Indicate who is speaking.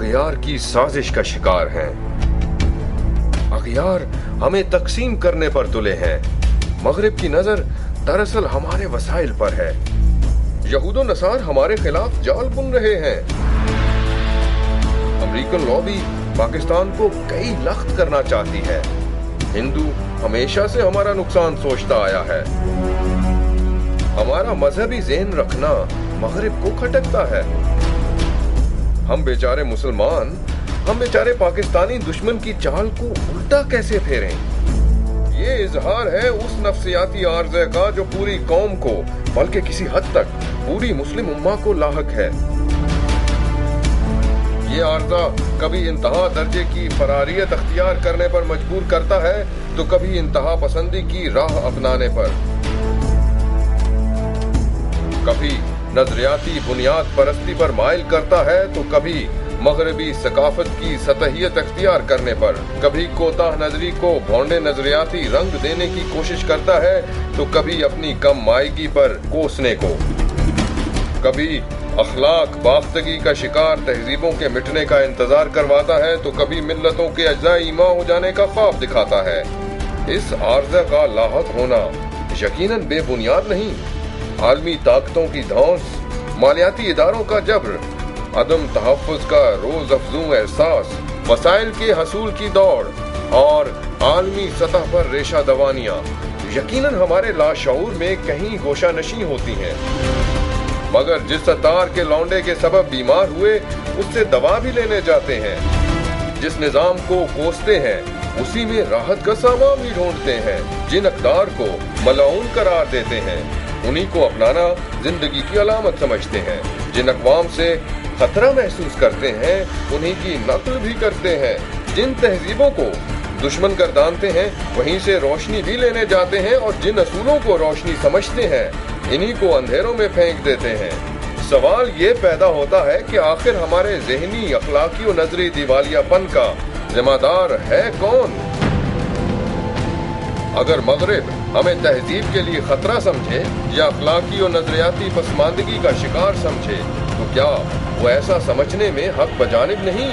Speaker 1: अगयार की साजिश का शिकार हैं। अगयार हमें तकसीम करने पर तुले हैं। मगरिब की नजर दरअसल हमारे वसाइल पर है। यहूद और नसार हमारे खिलाफ जाल बुन रहे हैं। अमेरिकन लॉबी पाकिस्तान को कई लख्त करना चाहती है। हिंदू हमेशा से हमारा नुकसान सोचता आया है। हमारा मजहबी ज़हन रखना मगरिब को खटकता है। हम बेचारे मुसलमान, हम बेचारे पाकिस्तानी दुश्मन की चाल को उल्टा कैसे फेरें? ये इजहार है उस नफ्सियाती आर्ज़े का जो पूरी कौम को, बल्कि किसी हद तक पूरी मुस्लिम उम्मा को लाहक है। ये आर्ज़ा कभी इंतहा दर्जे की फरारियत अख्तियार करने पर मजबूर करता है तो कभी इंतहा पसंदी की राह अपनाने पर, कभी नजरियाती बुनियाद परस्ती पर माइल करता है तो कभी मगरबी सकाफत की सतहियत अख्तियार करने पर, कभी कोताह नजरी को भौंडे नजरियाती रंग देने की कोशिश करता है तो कभी अपनी कम मायगी पर कोसने को, कभी अखलाक बाख्तगी का शिकार तहजीबों के मिटने का इंतजार करवाता है तो कभी मिल्लतों के अज्जा ईमा हो जाने का ख्वाब दिखाता है। इस आर्ज़ा का लाहक होना यकीनन बेबुनियाद नहीं। आलमी ताकतों की धौंस, मालियाती इदारों का जबर, अदम तहफ़्फ़ुज़ का रोज अफजू एहसास, वसाइल के हसूल की दौड़ और आलमी सतह पर रेशा दवानियाँ यकीनन हमारे लाशऊर में कहीं गोशानशी होती हैं। मगर जिस सतार के लौंडे के सबब बीमार हुए उससे दवा भी लेने जाते हैं। जिस निजाम को कोसते हैं उसी में राहत का सामान भी ढूंढते हैं। जिन अक़दार को मलऊन करार देते हैं उन्हीं को अपनाना जिंदगी की अलामत समझते हैं। जिन अक़वाम से खतरा महसूस करते हैं उन्हीं की नक़ल भी करते हैं। जिन तहजीबों को दुश्मन गर्दानते हैं वहीं से रोशनी भी लेने जाते हैं और जिन असूलों को रोशनी समझते हैं इन्हीं को अंधेरों में फेंक देते हैं। सवाल ये पैदा होता है कि आखिर हमारे ज़हनी, अखलाकी और नजरी दिवालियापन का जिम्मेदार है कौन? अगर मगरिब हमें तहजीब के लिए खतरा समझे या अखलाकी और नजरियाती पसमानदगी का शिकार समझे तो क्या वो ऐसा समझने में हक बजानिब नहीं?